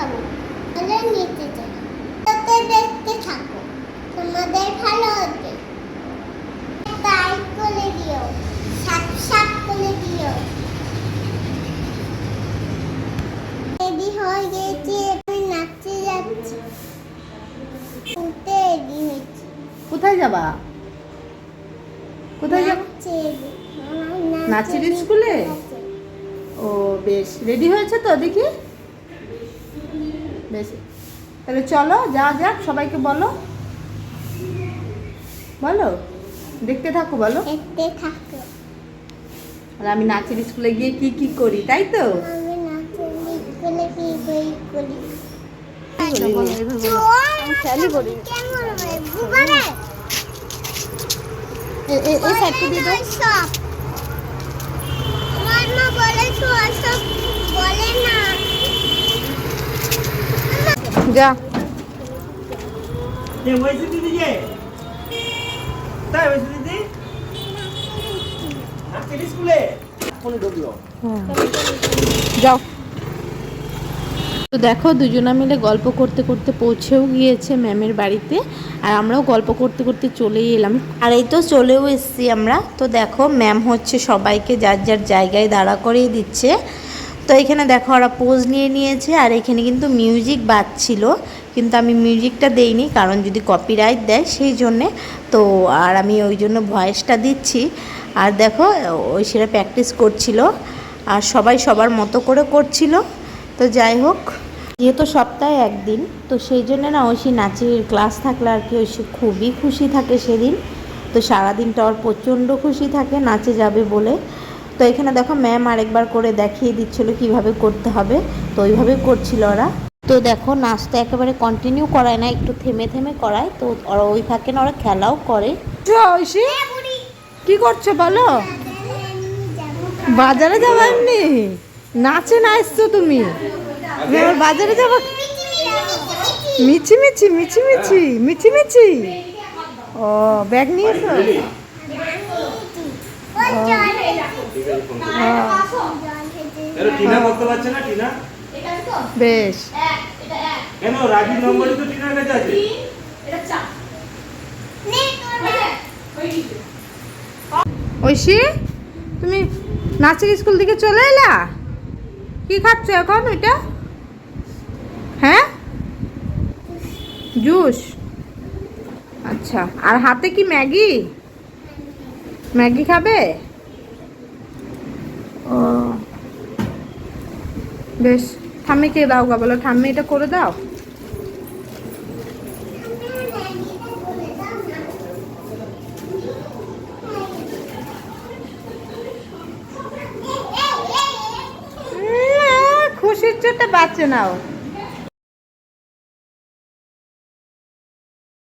যাবো, তাহলে নিতে যাই। তাতে দেখতে থাকো, তোমাদের ভালো হবে। লাইক করে দিও, সাবস্ক্রাইব করে দিও। রেডি হয়ে গেছি, আমি নাচতে যাচ্ছি। উঠতে রেডি হয়েছি। কোথায় যাবা? কোথায় যাবা? নাচের স্কুলে? ও বেশ, রেডি হয়েছে তো দেখি। বেশ, তাহলে চলো যাওয়া যাক। সবাইকে বলো, বলো, দেখতে থাকো, বলো। দেখতে থাকো। আর আমি নাচের স্কুলে গিয়ে কি কি করি, তাই তো? আমি নাচের স্কুলে কি করি? আমি খেয়ালই করি। কেমন হবে বুবারে? এই সাইডটা দিয়ে দাও। সব আমার মা বলে তো সব বলে না। যা। ये वैसे दीदी ये তাই वैसे दीदी নাচের স্কুলে ফোনে ঢুকলো। যাও। তো দেখো দুজনা মিলে গল্প করতে করতে পৌঁছেও গিয়েছে ম্যামের বাড়িতে, আর আমরাও গল্প করতে করতে চলেই এলাম। আর এই তো চলেও এসেছি আমরা। তো দেখো ম্যাম হচ্ছে সবাইকে যার যার জায়গায় দাঁড়া করিয়ে দিচ্ছে। তো এখানে দেখো ওরা পোজ নিয়ে নিয়েছে, আর এখানে কিন্তু মিউজিক বাজছিল, কিন্তু আমি মিউজিকটা দেইনি কারণ যদি কপিরাইট দেয় সেই জন্যে। তো আর আমি ওই জন্য ভয়েসটা দিচ্ছি। আর দেখো ওই সেটা প্র্যাকটিস করছিল, আর সবাই সবার মতো করে করছিল। তো যাই হোক, যেহেতু সপ্তাহে একদিন, তো সেই জন্য না ঐশী নাচের ক্লাস থাকলে আর কি ঐশী খুবই খুশি থাকে সেদিন। তো সারাদিনটা ওর প্রচণ্ড খুশি থাকে নাচে যাবে বলে। তো এখানে দেখো ম্যাম আরেকবার করে দেখিয়ে দিচ্ছিলো কিভাবে করতে হবে, তো ওইভাবে করছিল ওরা। তো দেখো নাচটা একেবারে কন্টিনিউ করায় না, একটু থেমে থেমে করায়। তো ওরা ওই ফাঁকে না ওরা খেলাও করে। ঐশী কি করছো বলো? বাজারে যাবো এমনি? নাচে না এসছো তুমি? বাজারে যাবো মিছিমিছি মিছিমিছি মিছিমিছি? ও ব্যাগ নিয়েছো? টিনা করতে পারছে না। টিনা বেশ, কেন রাগির নম্বরই তো টিনার কাছে আছে। ঐশী তুমি নাচের স্কুল থেকে চলে এলা? কি খাচ্ছ এখন ওইটা? হ্যাঁ, জুস। আচ্ছা, আর হাতে কি ম্যাগি? ম্যাগি খাবে? ও বেশ, ঠাম্মিকে দাও গা, বলো ঠাম্মি এটা করে দাও। খুশির চোটে বাঁচে নাও।